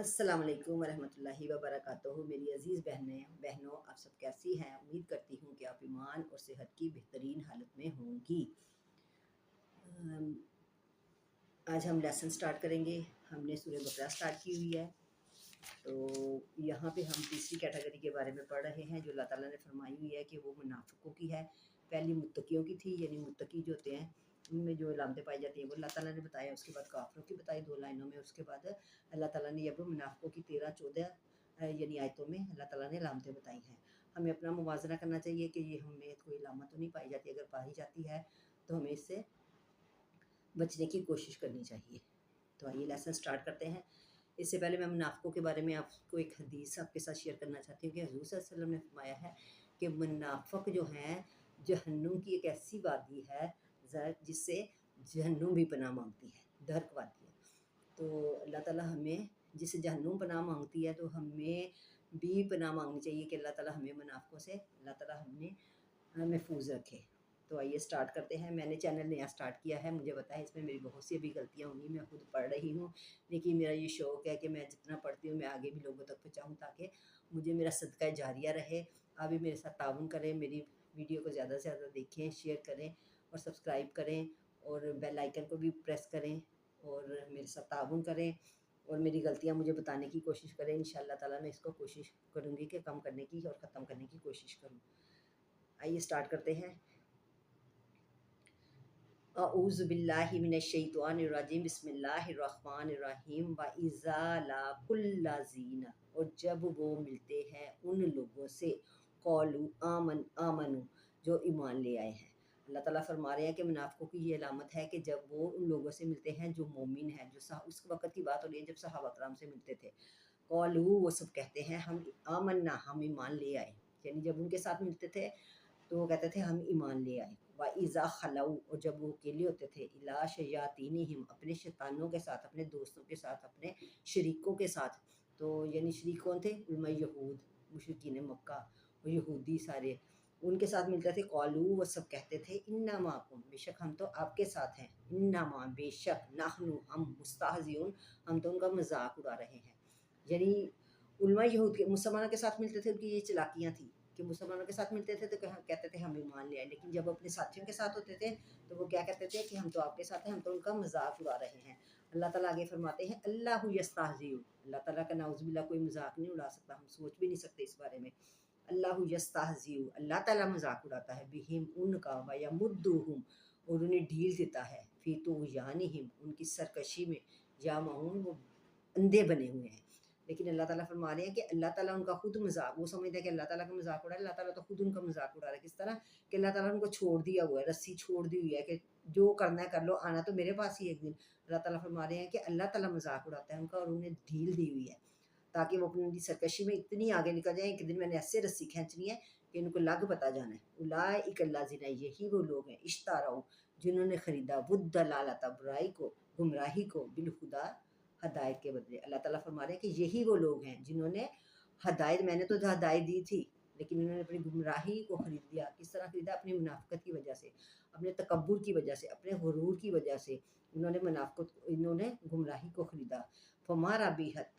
السلام علیکم ورحمۃ اللہ وبرکاتہ۔ میری عزیز بہنوں، آپ سب کیسی ہیں؟ امید کرتی ہوں کہ آپ ایمان اور صحت کی بہترین حالت میں ہوں گی۔ آج ہم لیسن سٹارٹ کریں گے۔ ہم نے سورہ بقرہ سٹارٹ کی ہوئی ہے، تو یہاں پہ ہم تیسری کیٹیگری کے بارے میں پڑھ رہے ہیں جو اللہ تعالیٰ نے فرمائی ہوئی ہے کہ وہ منافقوں کی ہے۔ پہلی متقیوں کی تھی، یعنی متقی جو ہوتے ہیں ان میں جو علامتیں پائی جاتی ہیں وہ اللہ تعالیٰ نے بتایا، اس کے بعد کافروں کی بتائی 2 لائنوں میں، اس کے بعد اللہ تعالیٰ نے اب منافقوں کی 13-14 یعنی آیتوں میں اللہ تعالیٰ نے علامتیں بتائی ہیں۔ ہمیں اپنا موازنہ کرنا چاہیے کہ یہ ہمیں کوئی علامت تو نہیں پائی جاتی، اگر پائی جاتی ہے تو ہمیں اس سے بچنے کی کوشش کرنی چاہیے۔ تو آئیے لیسن سٹارٹ کرتے ہیں۔ اس سے پہلے میں منافقوں کے بارے میں آپ کو ایک حدیث آپ کے ساتھ شیئر کرنا چاہتی ہوں کہ حضور صلی اللہ علیہ وسلم نے فرمایا ہے کہ منافق جو ہیں جہنم کی ایک ایسی وادی ہے جس سے جہنم بھی پناہ مانگتی ہے، درک وادی ہے۔ تو اللہ تعالیٰ ہمیں جس سے جہنم پناہ مانگتی ہے تو ہمیں بھی پناہ مانگنی چاہیے کہ اللہ تعالیٰ ہمیں منافقوں سے اللہ تعالیٰ ہمیں محفوظ رکھے۔ تو آئیے سٹارٹ کرتے ہیں۔ میں نے چینل نیا سٹارٹ کیا ہے، مجھے پتہ ہے اس میں میری بہت سی ابھی غلطیاں ہوں گی، میں خود پڑھ رہی ہوں، لیکن میرا یہ شوق ہے کہ میں جتنا پڑھتی ہوں میں آگے بھی لوگوں تک پہنچاؤں تاکہ مجھے میرا صدقہ جاریہ رہے۔ آپ بھی میرے ساتھ تعاون کریں، میری ویڈیو کو زیادہ سے زیادہ دیکھیں، شیئر کریں اور سبسکرائب کریں اور بیل آئیکن کو بھی پریس کریں اور میرے ساتھ تعاون کریں اور میری غلطیاں مجھے بتانے کی کوشش کریں۔ انشاءاللہ تعالیٰ میں اس کو کوشش کروں گی کہ کم کرنے کی اور ختم کرنے کی کوشش کروں۔ آئیے سٹارٹ کرتے ہیں۔ اعوذ باللہ من الشیطان الرجیم، بسم اللہ الرحمن الرحیم۔ وَإِذَا لَقُوا الَّذِينَ، اور جب وہ ملتے ہیں ان لوگوں سے، قَالُوا آمَنُوا، جو ایمان لے آئے ہیں۔ اللہ تعالیٰ فرما رہے ہیں کہ منافقوں کی یہ علامت ہے کہ جب وہ ان لوگوں سے ملتے ہیں جو مومن ہیں، جو اس وقت کی بات ہو رہی ہے جب صحابہ کرام سے ملتے تھے، قَالُوا، وہ سب کہتے ہیں ہم آمنا، ہم ایمان لے آئے، یعنی جب ان کے ساتھ ملتے تھے تو وہ کہتے تھے ہم ایمان لے آئے۔ وَإِذَا خَلَوْا، اور جب وہ اکیلے ہوتے تھے، إِلَىٰ شَيَاطِینِہِمْ، اپنے شیطانوں کے ساتھ، اپنے دوستوں کے ساتھ، اپنے شریکوں کے ساتھ، تو یعنی شریک کون تھے؟ علماء یہود، مشرکین مکہ اور یہودی سارے، ان کے ساتھ ملتے تھے۔ قالوا، وہ سب کہتے تھے انا معکم، بے شک ہم تو آپ کے ساتھ ہیں، انما، بے شک، نحن، ہم، مستہزئون، ہم تو ان کا مذاق اڑا رہے ہیں۔ یعنی علماء یہود کے مسلمانوں کے ساتھ ملتے تھے، ان کی یہ چلاکیاں تھیں کہ مسلمانوں کے ساتھ ملتے تھے تو کہتے تھے ہم ایمان لے آئے، لیکن جب اپنے ساتھیوں کے ساتھ ہوتے تھے تو وہ کیا کہتے تھے کہ ہم تو آپ کے ساتھ ہیں، ہم تو ان کا مذاق اڑا رہے ہیں۔ اللہ تعالیٰ آگے فرماتے ہیں اللہ یستہزئ، اللہ تعالیٰ کا نعوذ باللہ کوئی مذاق نہیں اڑا سکتا، ہم سوچ بھی نہیں سکتے اس بارے میں۔ اللہ یستہزئ، اللہ تعالیٰ مذاق اڑاتا ہے، بہم، ان کا، ویمدہم، اور انہیں ڈھیل دیتا ہے، فی طغیانہم، ان کی سرکشی میں، یعمہون، وہ اندھے بنے ہوئے ہیں۔ لیکن اللہ تعالیٰ فرما رہے ہیں کہ اللہ تعالیٰ ان کا خود مذاق، وہ سمجھتے ہیں کہ اللہ تعالیٰ کا مذاق اڑا ہے، اللہ تعالیٰ تو خود ان کا مذاق اڑا رہا ہے۔ کس طرح کہ اللہ تعالیٰ نے ان کو چھوڑ دیا ہوا ہے، رسی چھوڑ دی ہوئی ہے کہ جو کرنا ہے کر لو، آنا تو میرے پاس ہی ایک دن۔ اللہ تعالیٰ فرما رہے ہیں کہ اللہ تعالیٰ مذاق اڑاتا ہے ان کا اور انہیں ڈھیل دی ہوئی ہے تاکہ وہ اپنی سرکشی میں اتنی آگے نکل جائیں کہ دن میں نے ایسے رسی کھینچنی ہے کہ ان کو لگ پتہ جانا ہے۔ اولئک الذین، یہی وہ لوگ ہیں، اشتروا، جنہوں نے خریدا، والضلالۃ، برائی کو، گمراہی کو، بالہدیٰ، ہدایت کے بدلے۔ اللہ تعالیٰ فرما رہے ہیں کہ یہی وہ لوگ ہیں جنہوں نے ہدایت، میں نے تو ہدایت دی تھی لیکن انہوں نے اپنی گمراہی کو خرید لیا۔ کس طرح خریدا؟ اپنی منافقت کی وجہ سے، اپنے تکبر کی وجہ سے، اپنے غرور کی وجہ سے انہوں نے گمراہی کو خریدا۔ فما ربحت،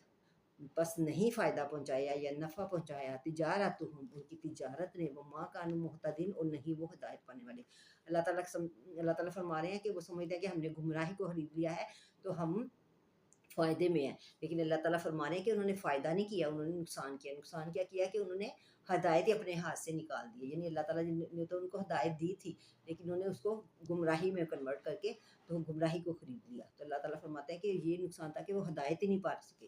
بس نہیں فائدہ پہنچایا یا نفع پہنچایا، تجارتہم، ان کی تجارت نے، وما کانوا مہتدین، اور نہیں وہ ہدایت پانے والے۔ اللہ تعالیٰ فرما رہے ہیں کہ وہ سمجھتے ہیں کہ ہم نے گمراہی کو خرید لیا ہے تو ہم فائدے میں ہیں، لیکن اللہ تعالیٰ فرما رہے ہیں کہ انہوں نے فائدہ نہیں کیا، انہوں نے نقصان کیا۔ نقصان کیا کیا کہ انہوں نے ہدایت اپنے ہاتھ سے نکال دی، یعنی اللہ تعالیٰ نے تو ان کو ہدایت دی تھی لیکن انہوں نے اس کو گمراہی میں کنورٹ کر کے تو گمراہی کو خرید لیا۔ تو اللہ تعالیٰ فرماتے ہیں کہ یہ نقصان تھا کہ وہ ہدایت ہی نہیں پا سکے۔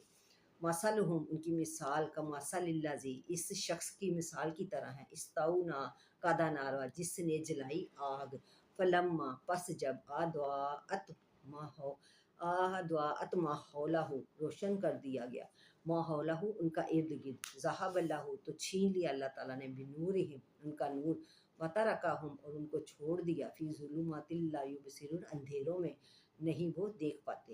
مثلہم، ان کی مثال، کمثل الذی، اس شخص کی مثال کی طرح ہے، استوقد نارا، جس نے جلائی آگ، فلما، پس جب، اضاءت ما حولہ، روشن کر دیا گیا، ما حولہ، ان کا ارد گرد، ذہب اللہ، تو چھین لیا اللہ تعالیٰ نے، بنورہم، ان کا نور، وترکہم، اور ان کو چھوڑ دیا، فی ظلمات لا یبصرون، اندھیروں میں نہیں وہ دیکھ پاتے۔